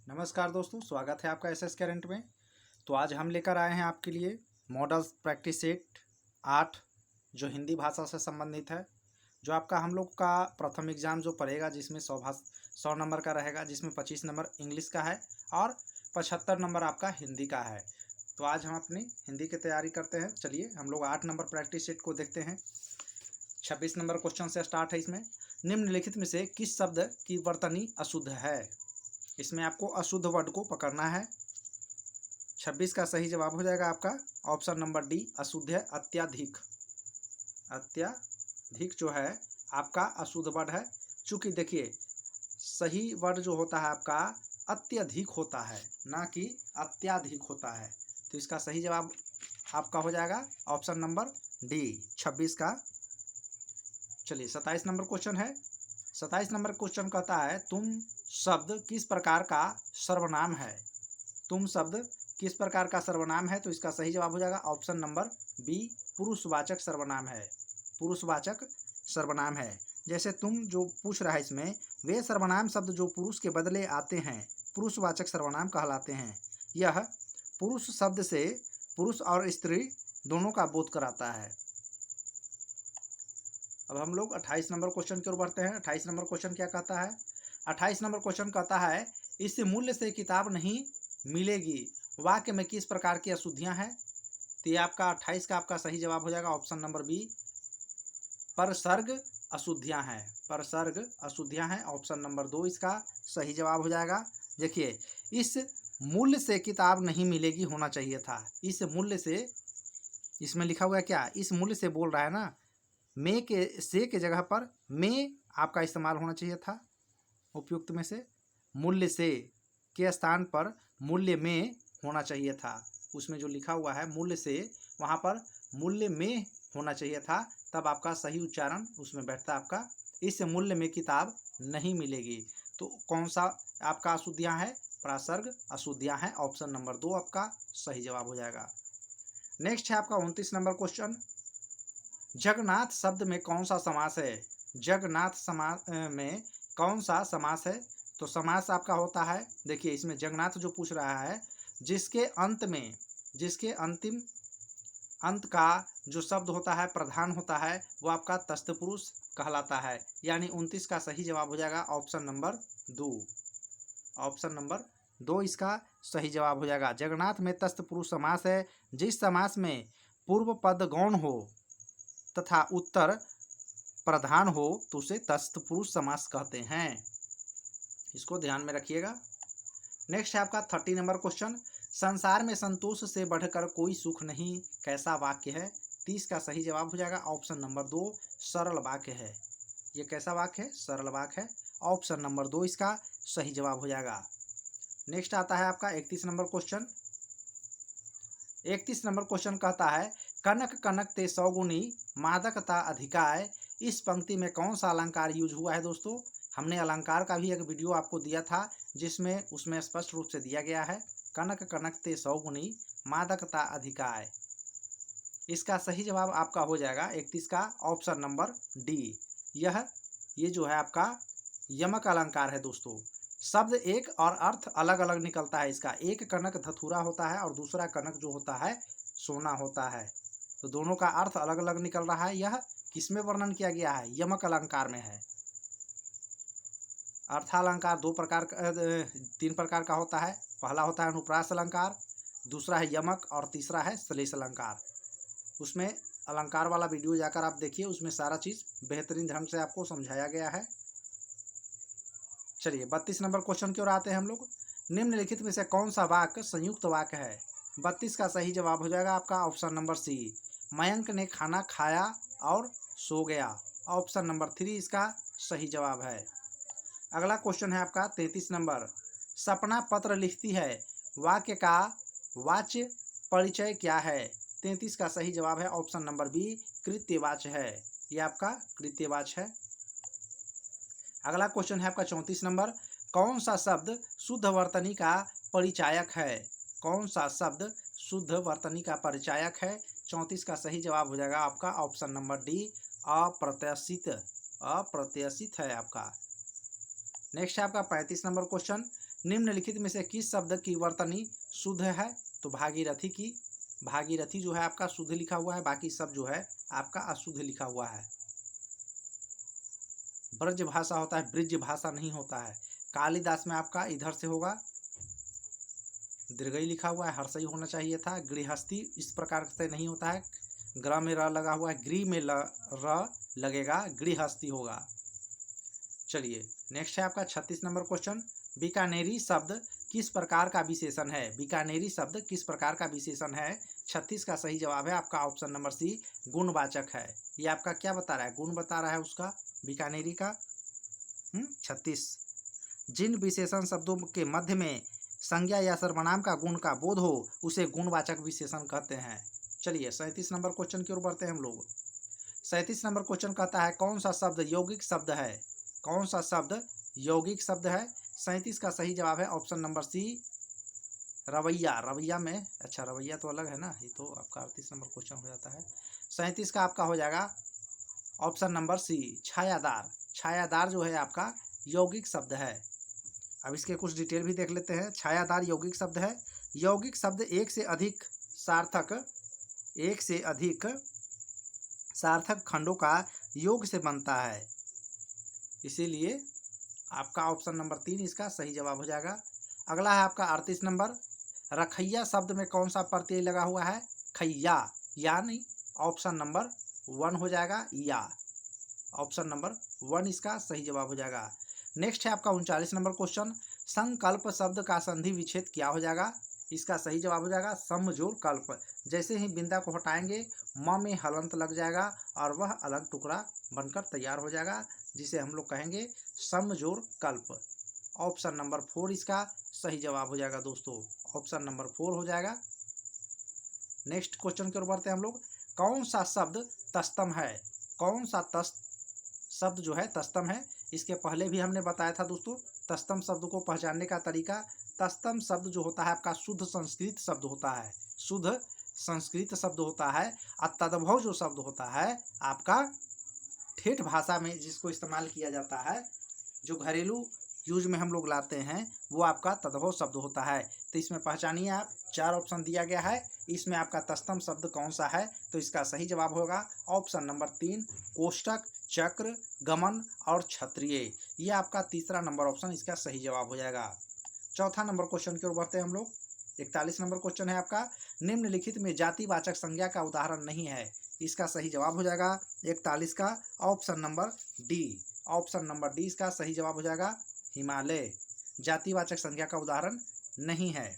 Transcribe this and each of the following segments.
नमस्कार दोस्तों, स्वागत है आपका एसएस करंट में। तो आज हम लेकर आए हैं आपके लिए मॉडल प्रैक्टिस सेट 8 जो हिंदी भाषा से संबंधित है। जो आपका हम लोग का प्रथम एग्जाम जो पड़ेगा, जिसमें 100 नंबर का रहेगा, जिसमें 25 नंबर इंग्लिश का है और 75 नंबर आपका हिंदी का है। तो आज हम अपनी हिंदी की तैयारी करते हैं। चलिए हम लोग 8 नंबर प्रैक्टिस सेट को देखते हैं। 26 नंबर क्वेश्चन से स्टार्ट है। इसमें निम्नलिखित में से किस शब्द की वर्तनी अशुद्ध है? इसमें आपको अशुद्ध वर्ड को पकड़ना है। 26 का सही जवाब हो जाएगा आपका ऑप्शन नंबर डी, अशुद्ध है अत्याधिक। अत्याधिक जो है आपका अशुद्ध वर्ड है। चूंकि देखिए सही वर्ड जो होता है आपका अत्यधिक होता है, ना कि अत्याधिक होता है। तो इसका सही जवाब आपका हो जाएगा ऑप्शन नंबर डी 26 का। चलिए 27 नंबर क्वेश्चन है। 27 नंबर क्वेश्चन कहता है तुम शब्द किस प्रकार का सर्वनाम है? तुम शब्द किस प्रकार का सर्वनाम है? तो इसका सही जवाब हो जाएगा ऑप्शन नंबर बी, पुरुषवाचक सर्वनाम है। पुरुषवाचक सर्वनाम है। जैसे तुम जो पूछ रहा है इसमें, वे सर्वनाम शब्द जो पुरुष के बदले आते हैं पुरुषवाचक सर्वनाम कहलाते हैं। यह पुरुष शब्द से पुरुष और स्त्री दोनों का बोध कराता है। अब हम लोग 28 नंबर क्वेश्चन की ओर बढ़ते हैं। 28 नंबर क्वेश्चन क्या कहता है? 28 नंबर क्वेश्चन कहता है इस मूल्य से किताब नहीं मिलेगी, वाक्य में किस प्रकार की अशुद्धियां हैं? तो ये आपका 28 का आपका सही जवाब हो जाएगा ऑप्शन नंबर बी, परसर्ग अशुद्धियां हैं। परसर्ग अशुद्धियां हैं, ऑप्शन नंबर 2 इसका सही जवाब हो जाएगा। देखिए इस मूल्य से किताब नहीं मिलेगी होना चाहिए था। इस मूल्य से, इसमें लिखा हुआ है क्या? इस मूल्य से बोल रहा है ना, में के से के जगह पर में आपका इस्तेमाल होना चाहिए था। उपयुक्त में से मूल्य से के स्थान पर मूल्य में होना चाहिए था। उसमें जो लिखा हुआ है मूल्य से, वहाँ पर मूल्य में होना चाहिए था, तब आपका सही उच्चारण उसमें बैठता आपका इस मूल्य में किताब नहीं मिलेगी। तो कौन सा आपका अशुद्धियाँ है? प्रासर्ग अशुद्धियाँ हैं, ऑप्शन नंबर 2 आपका सही जवाब हो जाएगा। नेक्स्ट है आपका 29 नंबर क्वेश्चन। जगन्नाथ शब्द में कौन सा समास है? जगन्नाथ समास में कौन सा समास है? तो समास आपका होता है, देखिए इसमें जगन्नाथ जो पूछ रहा है, जिसके अंत में, जिसके अंतिम अंत का जो शब्द होता है प्रधान होता है, वो आपका तस्थपुरुष कहलाता है। यानी 29 का सही जवाब हो जाएगा ऑप्शन नंबर 2। ऑप्शन नंबर 2 इसका सही जवाब हो जाएगा। जगन्नाथ में तस्थपुरुष समास है। जिस समास में पूर्व पद गौण हो तथा उत्तर प्रधान हो तो उसे तत्पुरुष समास कहते हैं। इसको ध्यान में रखिएगा। नेक्स्ट है आपका 30 नंबर क्वेश्चन। संसार में संतोष से बढ़कर कोई सुख नहीं, कैसा वाक्य है? 30 का सही जवाब हो जाएगा ऑप्शन नंबर 2, सरल वाक्य है। ये कैसा वाक्य है? सरल वाक्य है, ऑप्शन नंबर 2 इसका सही जवाब हो जाएगा। नेक्स्ट आता है आपका 31 नंबर क्वेश्चन। 31 नंबर क्वेश्चन कहता है कनक कनक ते सौगुनी मादकता अधिकाय। इस पंक्ति में कौन सा अलंकार यूज हुआ है दोस्तों? हमने अलंकार का भी एक वीडियो आपको दिया था, जिसमें उसमें स्पष्ट रूप से दिया गया है कनक कनक ते सौगुनी मादकता अधिकाय। इसका सही जवाब आपका हो जाएगा 31 का ऑप्शन नंबर डी। ये जो है आपका यमक अलंकार है दोस्तों। शब्द एक और अर्थ अलग अलग निकलता है इसका। एक कनक धतूरा होता है और दूसरा कनक जो होता है सोना होता है। तो दोनों का अर्थ अलग अलग निकल रहा है। यह किसमें वर्णन किया गया है? यमक अलंकार में है। अर्थालंकार तीन प्रकार का होता है। पहला होता है अनुप्रास अलंकार, दूसरा है यमक और तीसरा है श्लेष अलंकार। उसमें अलंकार वाला वीडियो जाकर आप देखिए, उसमें सारा चीज़ बेहतरीन ढंग से आपको समझाया गया है। चलिए 32 नंबर क्वेश्चन की ओर आते हैं हम लोग। निम्नलिखित में से कौन सा वाक्य संयुक्त वाक्य है? 32 का सही जवाब हो जाएगा आपका ऑप्शन नंबर सी, मयंक ने खाना खाया और सो गया। ऑप्शन नंबर 3 इसका सही जवाब है। अगला क्वेश्चन है आपका 33 नंबर। सपना पत्र लिखती है, वाक्य का वाच्य परिचय क्या है? 33 का सही जवाब है ऑप्शन नंबर बी, कृत्यवाच्य है। यह आपका कृत्यवाच्य है। अगला क्वेश्चन है आपका 34 नंबर। कौन सा शब्द शुद्ध वर्तनी का परिचायक है? कौन सा शब्द शुद्ध वर्तनी का परिचायक है? 34 का सही जवाब हो जाएगा आपका ऑप्शन नंबर डी, अप्रत्याशित। अप्रत्याशित है आपका। नेक्स्ट है आपका 35 नंबर क्वेश्चन। निम्नलिखित में से किस शब्द की वर्तनी शुद्ध है? तो भागीरथी की, भागीरथी जो है आपका शुद्ध लिखा हुआ है, बाकी सब जो है आपका अशुद्ध लिखा हुआ है। ब्रज भाषा होता है, ब्रिज भाषा नहीं होता है। कालिदास में आपका इधर से होगा, दीर्घई लिखा हुआ है, हर्षई होना चाहिए था। गृहस्थी इस प्रकार से नहीं होता है, ग्र में र लगा हुआ है, गृह में र लगेगा, गृहस्थी होगा। चलिए नेक्स्ट है आपका 36 नंबर क्वेश्चन। बीकानेरी शब्द किस प्रकार का विशेषण है? बीकानेरी शब्द किस प्रकार का विशेषण है? 36 का सही जवाब है आपका ऑप्शन नंबर सी, गुणवाचक है। ये आपका क्या बता रहा है? गुण बता रहा है उसका, बीकानेरी का। 36, जिन विशेषण शब्दों के मध्य में संज्ञा या सर्वनाम का गुण का बोध हो उसे गुणवाचक विशेषण कहते हैं। चलिए 37 नंबर क्वेश्चन की ओर बढ़ते हैं हम लोग। 37 नंबर क्वेश्चन कहता है कौन सा शब्द यौगिक शब्द है? कौन सा शब्द यौगिक शब्द है? 37 का सही जवाब है ऑप्शन नंबर सी, रवैया। रवैया में, अच्छा रवैया तो अलग है ना, ये तो आपका 38 नंबर क्वेश्चन हो जाता है। 37 का आपका हो जाएगा ऑप्शन नंबर सी, छायादार। छायादार जो है आपका यौगिक शब्द है। अब इसके कुछ डिटेल भी देख लेते हैं। छायादार यौगिक शब्द है। यौगिक शब्द एक से अधिक सार्थक खंडों का योग से बनता है, इसीलिए आपका ऑप्शन नंबर 3 इसका सही जवाब हो जाएगा। अगला है आपका 38 नंबर। रखैया शब्द में कौन सा प्रत्यय लगा हुआ है? खैया, या नहीं, ऑप्शन नंबर 1 हो जाएगा, या। ऑप्शन नंबर 1 इसका सही जवाब हो जाएगा। नेक्स्ट है आपका 39 नंबर क्वेश्चन। संकल्प शब्द का संधि विच्छेद क्या हो जाएगा? इसका सही जवाब हो जाएगा समजोर कल्प। जैसे ही बिंदा को हटाएंगे म में हलंत लग जाएगा और वह अलग टुकड़ा बनकर तैयार हो जाएगा, जिसे हम लोग कहेंगे समजोर कल्प। ऑप्शन नंबर 4 इसका सही जवाब हो जाएगा दोस्तों, ऑप्शन नंबर 4 हो जाएगा। नेक्स्ट क्वेश्चन की ओर बढ़ते हैं हम लोग। कौन सा शब्द तस्तम है? कौन सा शब्द जो है तस्तम है? इसके पहले भी हमने बताया था दोस्तों, तस्तम शब्द को पहचानने का तरीका। तस्तम शब्द जो होता है आपका शुद्ध संस्कृत शब्द होता है, शुद्ध संस्कृत शब्द होता है। और तद्भव जो शब्द होता है आपका ठेठ भाषा में जिसको इस्तेमाल किया जाता है, जो घरेलू यूज में हम लोग लाते हैं, वो आपका तद्भव शब्द होता है। तो इसमें पहचानिए आप, 4 ऑप्शन दिया गया है, इसमें आपका तस्तम शब्द कौन सा है? तो इसका सही जवाब होगा ऑप्शन नंबर 3, कोष्टक, चक्र, गमन और क्षत्रिय। ये आपका तीसरा नंबर ऑप्शन इसका सही जवाब हो जाएगा। चौथा नंबर क्वेश्चन की ओर बढ़ते हैं हम लोग। 41 नंबर क्वेश्चन है आपका, निम्नलिखित में जातिवाचक संज्ञा का उदाहरण नहीं है। इसका सही जवाब हो जाएगा 41 का option number D. Option number D इसका सही जवाब हो जाएगा, हिमालय। जातिवाचक संज्ञा का उदाहरण नहीं है।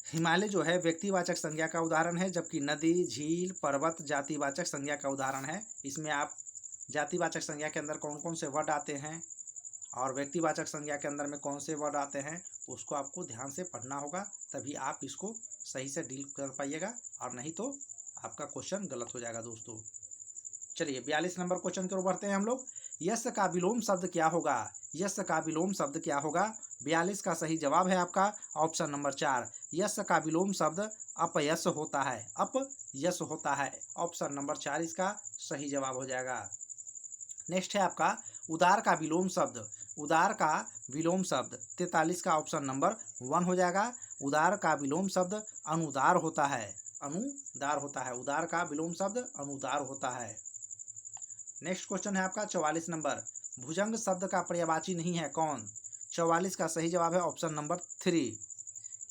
हिमालय जो है व्यक्तिवाचक संज्ञा का उदाहरण है, जबकि नदी, झील, पर्वत जातिवाचक संज्ञा का उदाहरण है। इसमें आप जातिवाचक संज्ञा के अंदर कौन कौन से वर्ड आते हैं और व्यक्तिवाचक संज्ञा के अंदर में कौन से वर्ड आते हैं, उसको आपको ध्यान से पढ़ना होगा, तभी आप इसको सही से डील कर पाइएगा, और नहीं तो आपका क्वेश्चन गलत हो जाएगा दोस्तों। चलिए 42 नंबर क्वेश्चन की ओर बढ़ते हैं हम लोग। यश का विलोम शब्द क्या होगा? यश का विलोम शब्द क्या होगा? 42 का सही जवाब है आपका ऑप्शन नंबर 4। यश का विलोम शब्द अपयश होता है, अपयश होता है। ऑप्शन नंबर 4 इसका सही जवाब हो जाएगा। नेक्स्ट है आपका उदार का विलोम शब्द। उदार का विलोम शब्द 43 का ऑप्शन नंबर 1 हो जाएगा। उदार का विलोम शब्द अनुदार होता है, अनुदार होता है। उदार का विलोम शब्द अनुदार होता है। नेक्स्ट क्वेश्चन है आपका 44 नंबर। भुजंग शब्द का पर्यायवाची नहीं है कौन? 44 का सही जवाब है ऑप्शन नंबर 3,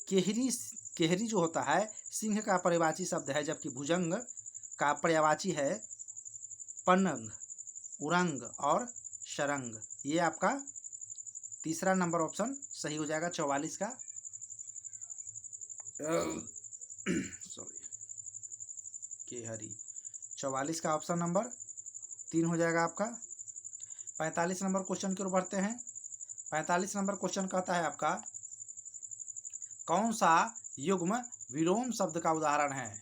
केहरी। केहरी जो होता है सिंह का पर्यायवाची शब्द है, जबकि भुजंग का पर्यायवाची है पनंग, उरंग और शरंग। ये आपका तीसरा नंबर ऑप्शन सही हो जाएगा 44 का। सॉरी, केहरी 44 का ऑप्शन नंबर 3 हो जाएगा आपका। 45 नंबर क्वेश्चन की ओर बढ़ते हैं। 45 नंबर क्वेश्चन कहता है आपका कौन सा युग्म विलोम शब्द का उदाहरण है?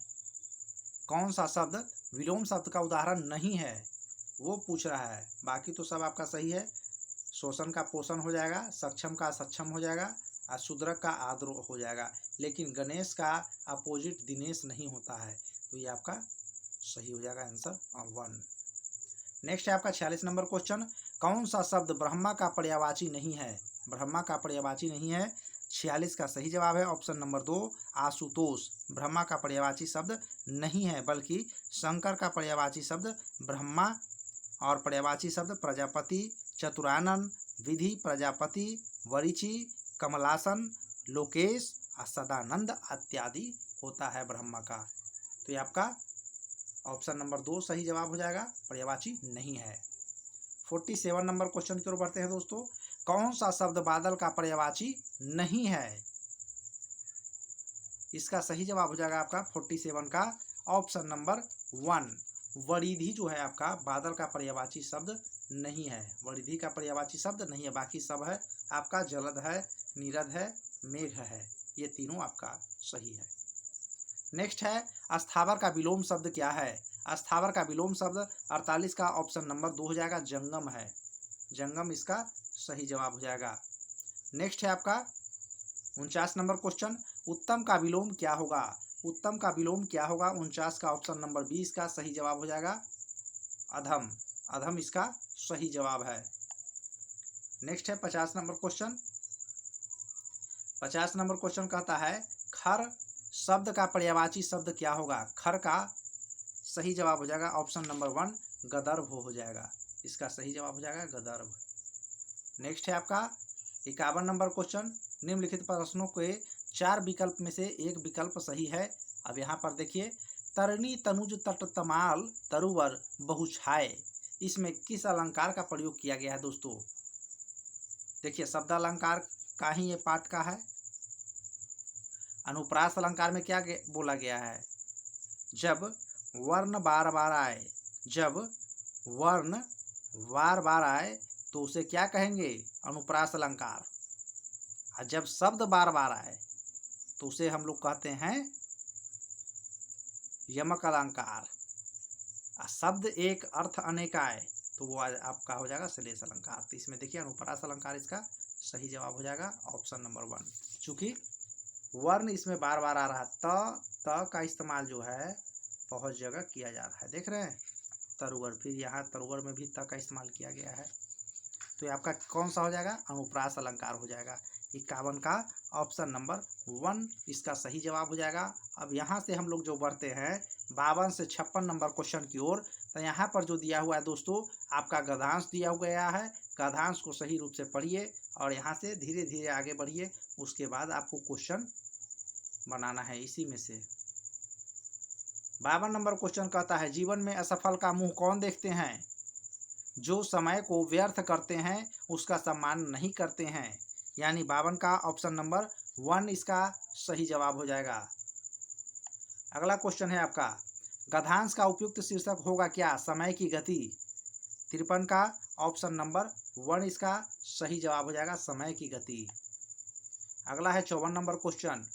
कौन सा शब्द विलोम शब्द का उदाहरण नहीं है वो पूछ रहा है। बाकी तो सब आपका सही है। शोषण का पोषण हो जाएगा, सक्षम का सक्षम हो जाएगा और शूद्रक का आद्र हो जाएगा, लेकिन गणेश का अपोजिट दिनेश नहीं होता है, तो ये आपका सही हो जाएगा आंसर 1। नेक्स्ट है आपका 46 नंबर क्वेश्चन। कौन सा शब्द ब्रह्मा का पर्यायवाची नहीं है? ब्रह्मा का पर्यायवाची नहीं है। 46 का सही जवाब है ऑप्शन नंबर 2 आशुतोष। ब्रह्मा का पर्यायवाची शब्द नहीं है, बल्कि शंकर का पर्यायवाची शब्द ब्रह्मा और पर्यायवाची शब्द प्रजापति, चतुरानन, विधि, प्रजापति, वरिचि, कमलासन, लोकेश और सदानंद इत्यादि होता है ब्रह्मा का। तो ये आपका ऑप्शन नंबर 2 सही जवाब हो जाएगा, पर्यायवाची नहीं है। 47 नंबर क्वेश्चन की ओर बढ़ते हैं दोस्तों। कौन सा शब्द बादल का पर्यायवाची नहीं है? इसका सही जवाब हो जाएगा आपका 47 का ऑप्शन नंबर 1 वरिधि जो है आपका बादल का पर्यायवाची शब्द नहीं है। वरिधि का पर्यायवाची शब्द नहीं है, बाकी सब है आपका जलद है, नीरद है, मेघ है, ये तीनों आपका सही है। नेक्स्ट है अस्थावर का विलोम शब्द क्या है? अस्थावर का विलोम शब्द 48 का ऑप्शन नंबर 2 हो जाएगा जंगम है। जंगम इसका सही जवाब हो जाएगा। नेक्स्ट है आपका 49 नंबर क्वेश्चन, उत्तम का विलोम क्या होगा? उत्तम का विलोम क्या होगा? 49 का ऑप्शन नंबर 20 का सही जवाब हो जाएगा अधम। अधम इसका सही जवाब है। नेक्स्ट है 50 नंबर क्वेश्चन। 50 नंबर क्वेश्चन कहता है खर शब्द का पर्यायवाची शब्द क्या होगा? खर का सही जवाब हो जाएगा ऑप्शन नंबर 1 गदर्भ हो जाएगा। इसका सही जवाब हो जाएगा गदर्भ। नेक्स्ट है आपका 51 नंबर क्वेश्चन, निम्नलिखित प्रश्नों के 4 विकल्प में से एक विकल्प सही है। अब यहाँ पर देखिए, तरनी तनुज तट तमाल तरुवर बहुछाए, इसमें किस अलंकार का प्रयोग किया गया है दोस्तों? देखिए शब्द अलंकार का ही ये पाठ का है। अनुप्रास अलंकार में क्या बोला गया है? जब वर्ण बार बार आए, जब वर्ण बार बार आए तो उसे क्या कहेंगे? अनुप्रास अलंकार। और जब शब्द बार बार आए तो उसे हम लोग कहते हैं यमक अलंकार। शब्द एक अर्थ अनेक आए तो वो आपका हो जाएगा श्लेष अलंकार। तो इसमें देखिए अनुप्रास अलंकार इसका सही जवाब हो जाएगा ऑप्शन नंबर 1। चूंकि वर्ण इसमें बार बार आ रहा है, त का इस्तेमाल जो है बहुत जगह किया जा रहा है। देख रहे हैं तरुवर, फिर यहाँ तरुवर में भी त का इस्तेमाल किया गया है। तो ये आपका कौन सा हो जाएगा? अनुप्रास अलंकार हो जाएगा। 51 का ऑप्शन नंबर 1 इसका सही जवाब हो जाएगा। अब यहाँ से हम लोग जो बढ़ते हैं 52 से 56 नंबर क्वेश्चन की ओर, तो यहाँ पर जो दिया हुआ है दोस्तों आपका गद्यांश दिया गया है। गद्यांश को सही रूप से पढ़िए और यहाँ से धीरे धीरे आगे बढ़िए। उसके बाद आपको क्वेश्चन बनाना है इसी में से। 52 नंबर क्वेश्चन कहता है जीवन में असफल का मुंह कौन देखते हैं? जो समय को व्यर्थ करते हैं उसका सम्मान नहीं करते हैं। यानी 52 का ऑप्शन नंबर 1 इसका सही जवाब हो जाएगा। अगला क्वेश्चन है आपका गद्यांश का उपयुक्त शीर्षक होगा क्या? समय की गति। 53 का ऑप्शन नंबर 1 इसका सही जवाब हो जाएगा समय की गति। अगला है 54 नंबर क्वेश्चन।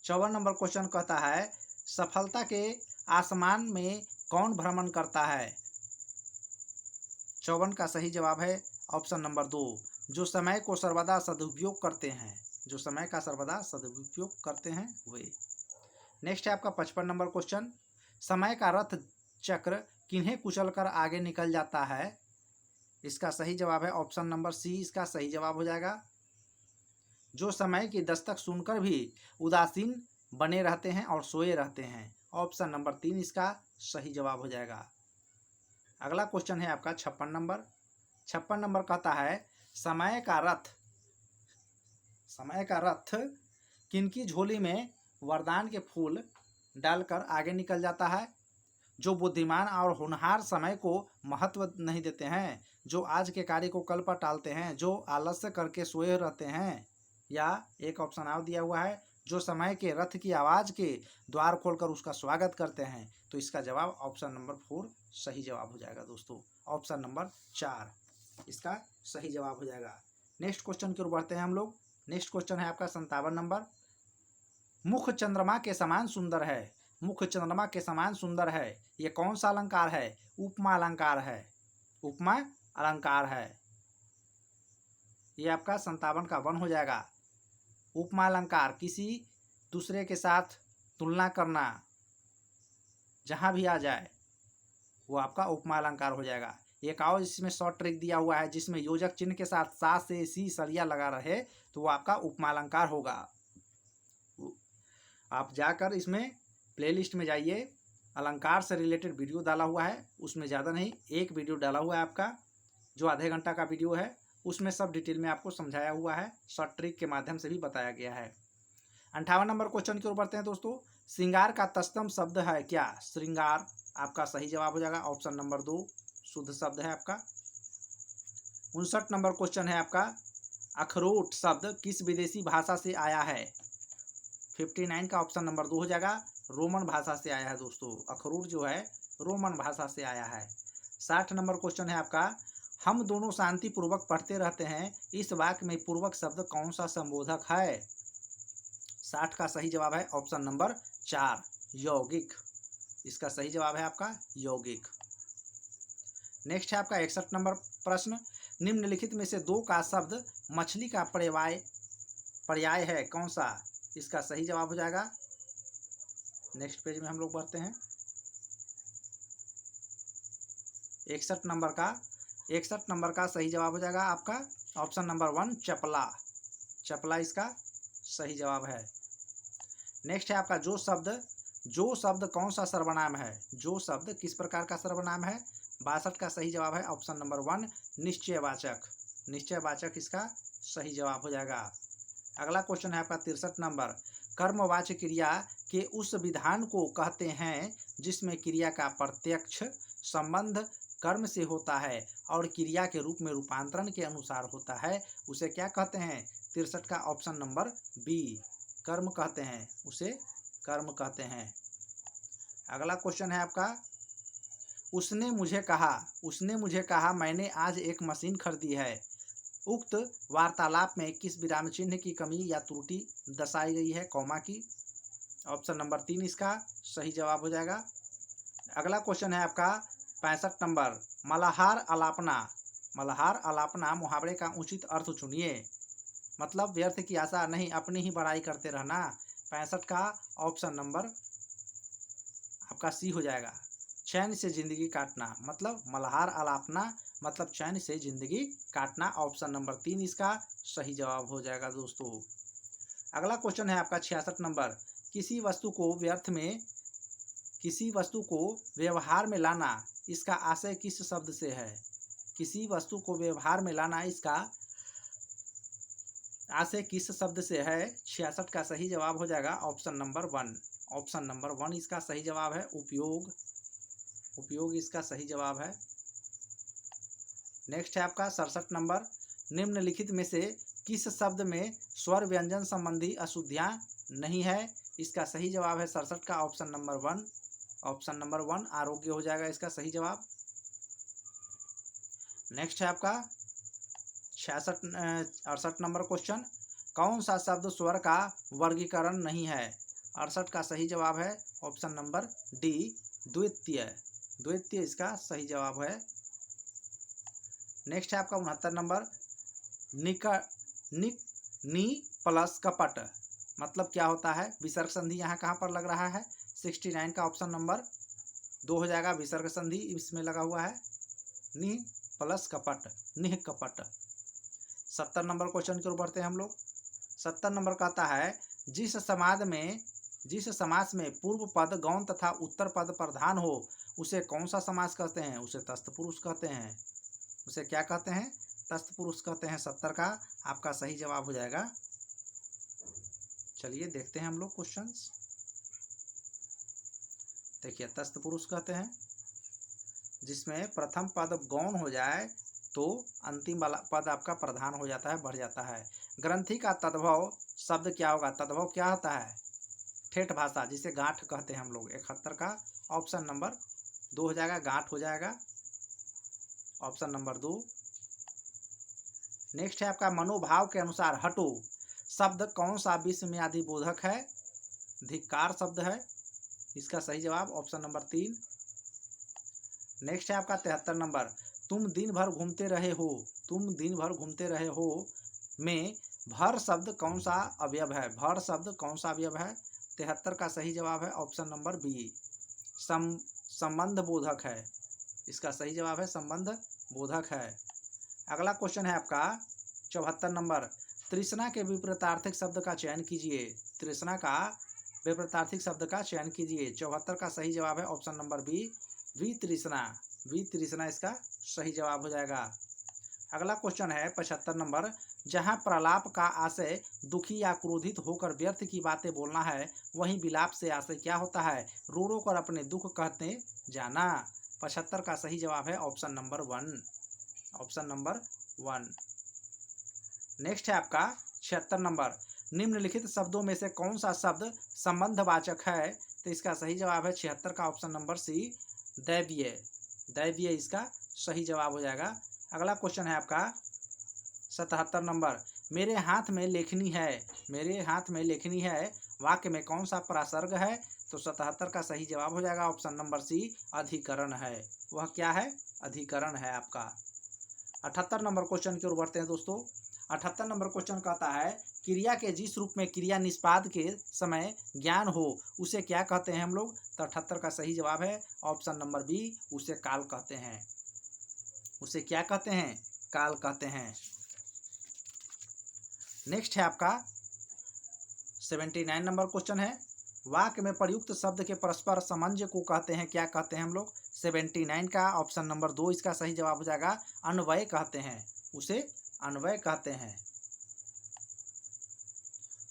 54 नंबर क्वेश्चन कहता है सफलता के आसमान में कौन भ्रमण करता है? 54 का सही जवाब है ऑप्शन नंबर 2 जो समय को सर्वदा सदुपयोग करते हैं। जो समय का सर्वदा सदुपयोग करते हैं वे। नेक्स्ट है आपका 55 नंबर क्वेश्चन, समय का रथ चक्र किन्हें कुचल कर आगे निकल जाता है? इसका सही जवाब है ऑप्शन नंबर सी इसका सही जवाब हो जाएगा। जो समय की दस्तक सुनकर भी उदासीन बने रहते हैं और सोए रहते हैं। ऑप्शन नंबर 3 इसका सही जवाब हो जाएगा। अगला क्वेश्चन है आपका 56 नंबर। 56 नंबर कहता है समय का रथ किनकी झोली में वरदान के फूल डालकर आगे निकल जाता है? जो बुद्धिमान और होनहार समय को महत्व नहीं देते हैं, जो आज के कार्य को कल पर टालते हैं, जो आलस्य करके सोए रहते हैं, या एक ऑप्शन और दिया हुआ है जो समय के रथ की आवाज़ के द्वार खोलकर उसका स्वागत करते हैं। तो इसका जवाब ऑप्शन नंबर 4 सही जवाब हो जाएगा दोस्तों। ऑप्शन नंबर 4 इसका सही जवाब हो जाएगा। नेक्स्ट क्वेश्चन की ओर बढ़ते हैं हम लोग। नेक्स्ट क्वेश्चन है आपका 57 नंबर। मुख चंद्रमा के समान सुंदर है। मुख चंद्रमा के समान सुंदर है, ये कौन सा अलंकार है? उपमा अलंकार है। उपमा अलंकार है। ये आपका 57 का 1 हो जाएगा। उपमा अलंकार किसी दूसरे के साथ तुलना करना, जहाँ भी आ जाए वो आपका उपमा अलंकार हो जाएगा। एक और इसमें शॉर्ट ट्रिक दिया हुआ है, जिसमें योजक चिन्ह के साथ सा से सी सरिया लगा रहे तो वो आपका उपमालंकार होगा। आप जाकर इसमें प्लेलिस्ट में जाइए, अलंकार से रिलेटेड वीडियो डाला हुआ है, उसमें ज़्यादा नहीं, एक वीडियो डाला हुआ है आपका जो आधे घंटा का वीडियो है, उसमें सब डिटेल में आपको समझाया हुआ है, शॉर्ट ट्रिक के माध्यम से भी बताया गया है। 58 नंबर क्वेश्चन की ओर बढ़ते हैं दोस्तों। श्रृंगार का तत्सम शब्द है क्या? श्रृंगार आपका सही जवाब हो जाएगा, ऑप्शन नंबर 2 शुद्ध शब्द है आपका। 59 नंबर क्वेश्चन है आपका, अखरोट शब्द किस विदेशी भाषा से आया है? 59 का ऑप्शन नंबर 2 हो जाएगा, रोमन भाषा से आया है दोस्तों। अखरोट जो है रोमन भाषा से आया है। 60 नंबर क्वेश्चन है आपका, हम दोनों शांति पूर्वक पढ़ते रहते हैं, इस वाक्य में पूर्वक शब्द कौन सा संबोधक है? 60 का सही जवाब है ऑप्शन नंबर 4 यौगिक। इसका सही जवाब है आपका यौगिक। नेक्स्ट है आपका 61 नंबर प्रश्न, निम्नलिखित में से दो का शब्द मछली का पर्याय है कौन सा? इसका सही जवाब हो जाएगा, नेक्स्ट पेज में हम लोग बढ़ते हैं। 61 नंबर का सही जवाब हो जाएगा आपका ऑप्शन नंबर 1 चपला। चपला इसका सही जवाब है। नेक्स्ट है आपका, जो शब्द कौन सा सर्वनाम है? जो शब्द किस प्रकार का सर्वनाम है? 62 का सही जवाब है ऑप्शन नंबर 1 निश्चयवाचक। निश्चयवाचक इसका सही जवाब हो जाएगा। अगला क्वेश्चन है आपका 63 नंबर, कर्मवाच्य क्रिया के उस विधान को कहते हैं जिसमें क्रिया का प्रत्यक्ष संबंध कर्म से होता है और क्रिया के रूप में रूपांतरण के अनुसार होता है, उसे क्या कहते हैं? 63 का ऑप्शन नंबर बी कर्म कहते हैं, उसे कर्म कहते हैं। अगला क्वेश्चन है आपका, उसने मुझे कहा मैंने आज एक मशीन खरीदी है। उक्त वार्तालाप में किस विराम चिन्ह की कमी या त्रुटि दर्शाई गई है? कॉमा की। ऑप्शन नंबर 3 इसका सही जवाब हो जाएगा। अगला क्वेश्चन है आपका 65 नंबर, मल्हार अलापना मुहावरे का उचित अर्थ चुनिए। मतलब व्यर्थ की आशा नहीं, अपनी ही बड़ाई करते रहना। 65 का ऑप्शन नंबर आपका सी हो जाएगा, चैन से जिंदगी काटना। मतलब मल्हार अलापना मतलब चैन से जिंदगी काटना। ऑप्शन नंबर 3 इसका सही जवाब हो जाएगा दोस्तों। अगला क्वेश्चन है आपका 66 नंबर, किसी वस्तु को व्यवहार में लाना, इसका आशय किस शब्द से है? किसी वस्तु को व्यवहार में लाना, इसका आशय किस शब्द से है? 66 का सही जवाब हो जाएगा ऑप्शन नंबर 1। ऑप्शन नंबर 1 इसका सही जवाब है, उपयोग इसका सही जवाब है। नेक्स्ट है आपका 67 नंबर, निम्नलिखित में से किस शब्द में स्वर व्यंजन संबंधी अशुद्धियां नहीं है? इसका सही जवाब है 67 का ऑप्शन नंबर 1। ऑप्शन नंबर 1 आरोग्य हो जाएगा इसका सही जवाब। नेक्स्ट है आपका 68 नंबर क्वेश्चन, कौन सा शब्द स्वर का वर्गीकरण नहीं है? 68 का सही जवाब है ऑप्शन नंबर डी द्वितीय इसका सही जवाब है। नेक्स्ट है आपका 69 नंबर, नी प्लस कपट मतलब क्या होता है? विसर्ग संधि यहाँ कहाँ पर लग रहा है? 69 का ऑप्शन नंबर 2 हो जाएगा, विसर्ग संधि इसमें लगा हुआ है, नी प्लस कपट, निह कपट। 70 नंबर क्वेश्चन की ओर बढ़ते हैं हम लोग। 70 नंबर कहता है, जिस समास में पूर्व पद गौण तथा उत्तर पद प्रधान हो उसे कौन सा समास कहते हैं? उसे तस्थपुरुष कहते हैं। उसे क्या कहते हैं? तस्थपुरुष कहते हैं। 70 का आपका सही जवाब हो जाएगा। चलिए देखते हैं हम लोग क्वेश्चंस। देखिए, तस्थपुरुष कहते हैं जिसमें प्रथम पद गौण हो जाए तो अंतिम वाला पद आपका प्रधान हो जाता है, बढ़ जाता है। ग्रंथि का तद्भव शब्द क्या होगा? तद्भव क्या होता है? ठेठ भाषा, जिसे गांठ कहते हैं हम लोग। 71 का ऑप्शन नंबर 2 हो जाएगा, गांठ हो जाएगा, ऑप्शन नंबर 2। नेक्स्ट है आपका, मनोभाव के अनुसार हटो शब्द कौन सा विस्मयादि बोधक है? धिक्कार शब्द है, इसका सही जवाब ऑप्शन नंबर 3। नेक्स्ट है आपका 73 नंबर, तुम दिन भर घूमते रहे हो में भर शब्द कौन सा अवयव है? भर शब्द कौन सा अवयव है? 73 का सही जवाब है ऑप्शन नंबर बी, संबंध बोधक है। इसका सही जवाब है संबंध बोधक है। अगला क्वेश्चन है आपका 74 नंबर, तृष्णा के विपरीतार्थक शब्द का चयन कीजिए। तृष्णा का विपरीतार्थक शब्द का चयन कीजिए। 74 का सही जवाब है ऑप्शन नंबर बी, वितृष्णा। वितृष्णा इसका सही जवाब हो जाएगा। अगला क्वेश्चन है 75 नंबर, जहाँ प्रलाप का आशय दुखी या क्रोधित होकर व्यर्थ की बातें बोलना है, वहीं विलाप से आशय क्या होता है? रो रो कर अपने दुख कहते जाना। 75 का सही जवाब है option number 1, option number 1। Next है आपका 76 नंबर, निम्नलिखित शब्दों में से कौन सा शब्द संबंधवाचक है? तो इसका सही जवाब है 76 का ऑप्शन नंबर सी, दैवीय। दैवीय इसका सही जवाब हो जाएगा। अगला क्वेश्चन है आपका 77 नंबर, मेरे हाथ में लेखनी है। मेरे हाथ में लेखनी है वाक्य में कौन सा प्रासर्ग है? तो 77 का सही जवाब हो जाएगा ऑप्शन नंबर सी, अधिकरण है। वह क्या है? अधिकरण है आपका। 78 नंबर क्वेश्चन की ओर बढ़ते हैं दोस्तों। 78 नंबर क्वेश्चन कहता है, क्रिया के जिस रूप में क्रिया निष्पाद के समय ज्ञान हो उसे क्या कहते हैं हम लोग? तो 78 का सही जवाब है ऑप्शन नंबर बी, उसे काल कहते हैं। उसे क्या कहते हैं? काल कहते हैं। नेक्स्ट है आपका 79 नंबर क्वेश्चन है, वाक्य में प्रयुक्त शब्द के परस्पर समंजय को कहते हैं, क्या कहते हैं हम लोग? 79 का ऑप्शन नंबर 2 इसका सही जवाब हो जाएगा, अन्वय कहते हैं। उसे अन्वय कहते हैं।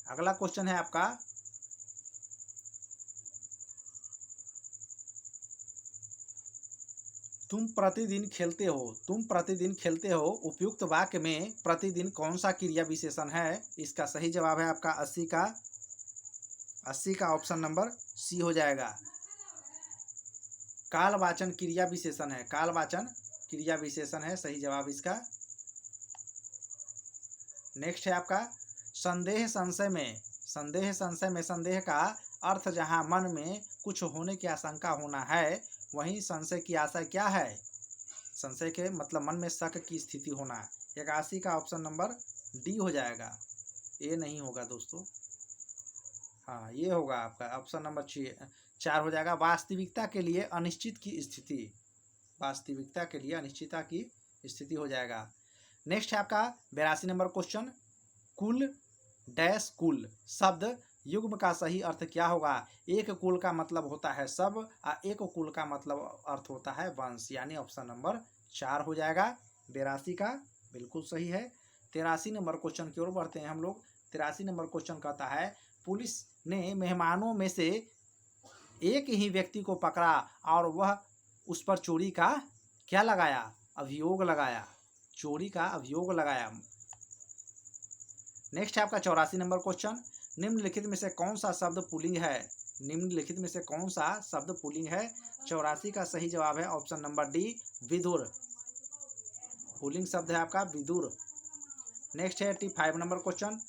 अगला क्वेश्चन है आपका 'तुम प्रतिदिन खेलते हो'। तुम प्रतिदिन खेलते हो उपयुक्त वाक्य में प्रतिदिन कौन सा क्रिया विशेषण है? इसका सही जवाब है आपका 80 का ऑप्शन नंबर सी हो जाएगा। कालवाचन क्रिया विशेषण है। कालवाचन क्रिया विशेषण है सही जवाब इसका। नेक्स्ट है आपका संदेह संशय में। संदेह संशय में संदेह का अर्थ जहां मन में कुछ होने की आशंका होना है, वहीं संशय की आशय क्या है? संशय के मतलब मन में शक की स्थिति होना। 81 का ऑप्शन नंबर डी हो जाएगा, ए नहीं होगा दोस्तों। हाँ, ये होगा आपका ऑप्शन नंबर 4 हो जाएगा, वास्तविकता के लिए अनिश्चित की स्थिति। वास्तविकता के लिए अनिश्चितता की स्थिति हो जाएगा। नेक्स्ट है आपका 82 नंबर क्वेश्चन, कुल डैश कुल शब्द युग्म का सही अर्थ क्या होगा? एक कुल का मतलब होता है सब और एक कुल का मतलब अर्थ होता है वंश, यानी ऑप्शन नंबर 4 हो जाएगा। 82 का बिल्कुल सही है। 83 नंबर क्वेश्चन की ओर बढ़ते हैं हम लोग। 83 नंबर क्वेश्चन कहता है, पुलिस ने मेहमानों में से एक ही व्यक्ति को पकड़ा और वह उस पर चोरी का क्या लगाया? अभियोग लगाया। चोरी का अभियोग लगाया। नेक्स्ट है आपका 84 नंबर क्वेश्चन, निम्नलिखित में से कौन सा शब्द पुल्लिंग है? निम्नलिखित में से कौन सा शब्द पुल्लिंग है? 84 का सही जवाब है ऑप्शन नंबर डी, विदुर। पुल्लिंग शब्द है आपका विदुर। नेक्स्ट है 85 नंबर क्वेश्चन,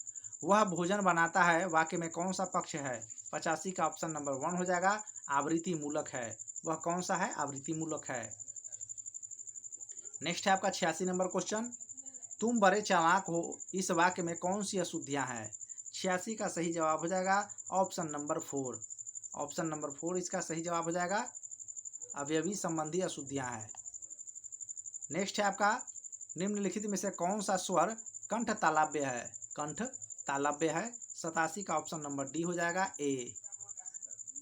वह भोजन बनाता है वाक्य में कौन सा पक्ष है? 85 का ऑप्शन नंबर 1 हो जाएगा, आवृत्ति मूलक है। वह कौन सा है? आवृत्ति मूलक है। नेक्स्ट है आपका 86 नंबर क्वेश्चन, तुम बड़े चालाक हो इस वाक्य में कौन सी अशुद्धियां हैं? 86 का सही जवाब हो जाएगा ऑप्शन नंबर 4। ऑप्शन नंबर 4 इसका सही जवाब हो जाएगा, अवयवी संबंधी अशुद्धियां हैं। नेक्स्ट है आपका, निम्नलिखित में से कौन सा स्वर कंठ तालव्य है? कंठ तालव्य है। 87 का ऑप्शन नंबर डी हो जाएगा, ए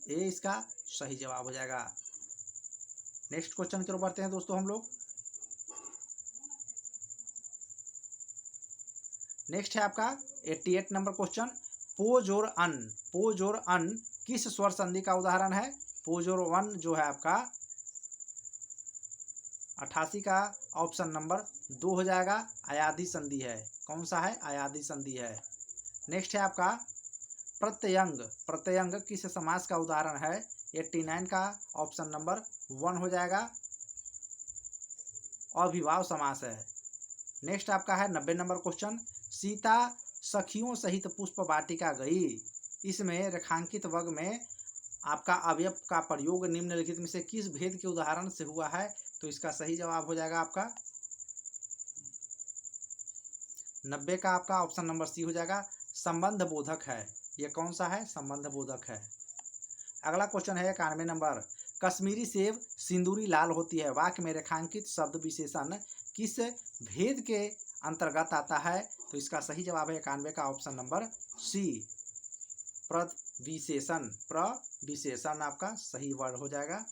इसका सही जवाब हो जाएगा। नेक्स्ट क्वेश्चन की ओर बढ़ते हैं दोस्तों हम लोग। नेक्स्ट है आपका 88 नंबर क्वेश्चन, पोज और अन। पोज और अन किस स्वर संधि का उदाहरण है? पोज और अन जो है आपका 88 का ऑप्शन नंबर 2 हो जाएगा, अयाधि संधि है। कौन सा है? अयाधि संधि है। नेक्स्ट है आपका प्रत्यंग। प्रत्यंग किस समास का उदाहरण है? 89 का ऑप्शन नंबर 1 हो जाएगा, अभिभाव समास है। नेक्स्ट आपका है 90 नंबर क्वेश्चन, सीता सखियों सहित पुष्प वाटिका गई। इसमें रेखांकित वर्ग में आपका अवयव का प्रयोग निम्नलिखित में से किस भेद के उदाहरण से हुआ है? तो इसका सही जवाब हो जाएगा आपका 90 का आपका ऑप्शन नंबर सी हो जाएगा, संबंध बोधक है। यह कौन सा है? संबंध बोधक है। अगला क्वेश्चन है 91 नंबर, कश्मीरी सेब सिंदूरी लाल होती है। वाक्य में रेखांकित शब्द विशेषण किस भेद के अंतर्गत आता है? तो इसका सही जवाब है 91 का ऑप्शन नंबर सी, प्रविशेषण। प्रविशेषण आपका सही वर्ड हो जाएगा।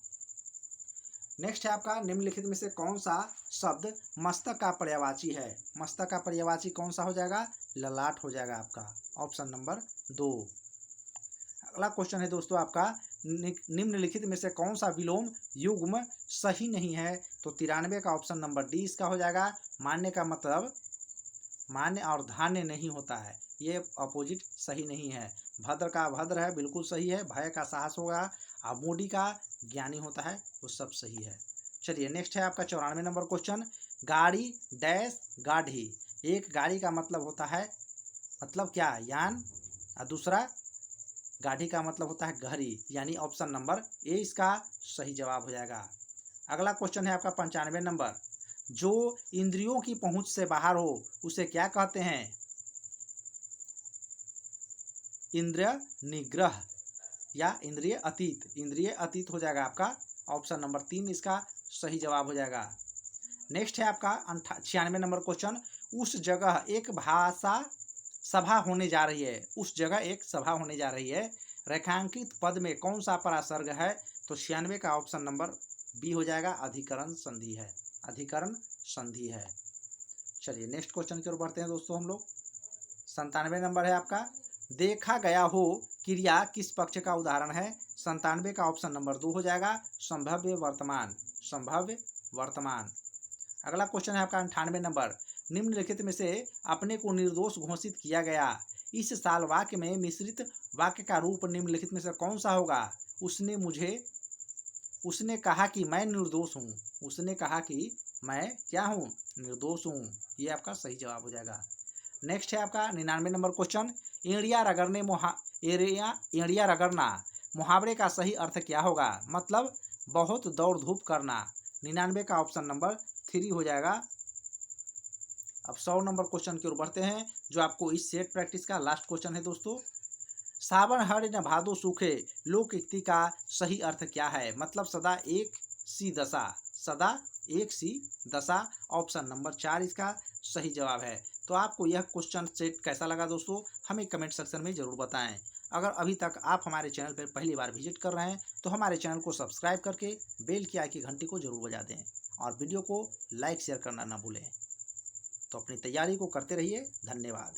नेक्स्ट है आपका निम्नलिखित में से कौन सा शब्द मस्तक का पर्यायवाची है? मस्तक का पर्यायवाची कौन सा हो जाएगा? ललाट हो जाएगा आपका, ऑप्शन नंबर 2। अगला क्वेश्चन है दोस्तों आपका, निम्नलिखित में से कौन सा विलोम युग्म सही नहीं है? तो 93 का ऑप्शन नंबर डी इसका हो जाएगा। मान्य का मतलब मान्य और धान्य नहीं होता है, ये अपोजिट सही नहीं है। भद्र का भद्र है, बिल्कुल सही है। भय का साहस होगा। और मूडी का ज्ञानी होता है, वो सब सही है। चलिए नेक्स्ट है आपका 94 नंबर क्वेश्चन, गाड़ी डैश गाढ़ी। एक गाड़ी का मतलब होता है, मतलब क्या? यान। और दूसरा गाढ़ी का मतलब होता है घड़ी, यानी ऑप्शन नंबर ए इसका सही जवाब हो जाएगा। अगला क्वेश्चन है आपका 95 नंबर, जो इंद्रियों की पहुंच से बाहर हो उसे क्या कहते हैं? इंद्रिय निग्रह या इंद्रिय अतीत। इंद्रिय अतीत हो जाएगा आपका, ऑप्शन नंबर 3 इसका सही जवाब हो जाएगा। नेक्स्ट है आपका 96 नंबर क्वेश्चन, उस जगह एक भाषा सभा होने जा रही है। उस जगह एक सभा होने जा रही है, रेखांकित पद में कौन सा परासर्ग है? तो 96 का ऑप्शन नंबर बी हो जाएगा, अधिकरण संधि है। अधिकरण संधि है। चलिए नेक्स्ट क्वेश्चन की ओर बढ़ते हैं दोस्तों हम लोग। 97 नंबर है आपका, देखा गया हो क्रिया किस पक्ष का उदाहरण है? 97 का ऑप्शन नंबर 2 हो जाएगा, संभाव्य वर्तमान। संभाव्य वर्तमान। अगला क्वेश्चन है आपका 98 नंबर, निम्नलिखित में से अपने को निर्दोष घोषित किया गया। इस साल वाक्य में मिश्रित वाक्य का रूप निम्नलिखित में से कौन सा होगा? उसने कहा कि मैं निर्दोष हूँ। उसने कहा कि मैं क्या हूँ? निर्दोष हूँ। ये आपका सही जवाब हो जाएगा। नेक्स्ट है आपका 99 नंबर क्वेश्चन, एड़िया रगड़ना मुहावरे का सही अर्थ क्या होगा? मतलब बहुत दौड़ धूप करना। 99 का ऑप्शन नंबर 3 हो जाएगा। अब 100 नंबर क्वेश्चन की ओर बढ़ते हैं, जो आपको इस सेट प्रैक्टिस का लास्ट क्वेश्चन है दोस्तों। सावन हर न भादो सूखे लोकोक्ति का सही अर्थ क्या है? मतलब सदा एक सी दशा। सदा एक सी दशा, ऑप्शन नंबर 4 इसका सही जवाब है। तो आपको यह क्वेश्चन सेट कैसा लगा दोस्तों, हमें कमेंट सेक्शन में ज़रूर बताएं। अगर अभी तक आप हमारे चैनल पर पहली बार विजिट कर रहे हैं तो हमारे चैनल को सब्सक्राइब करके बेल की आइकन घंटी को जरूर बजा दें और वीडियो को लाइक शेयर करना ना भूलें। तो अपनी तैयारी को करते रहिए। धन्यवाद।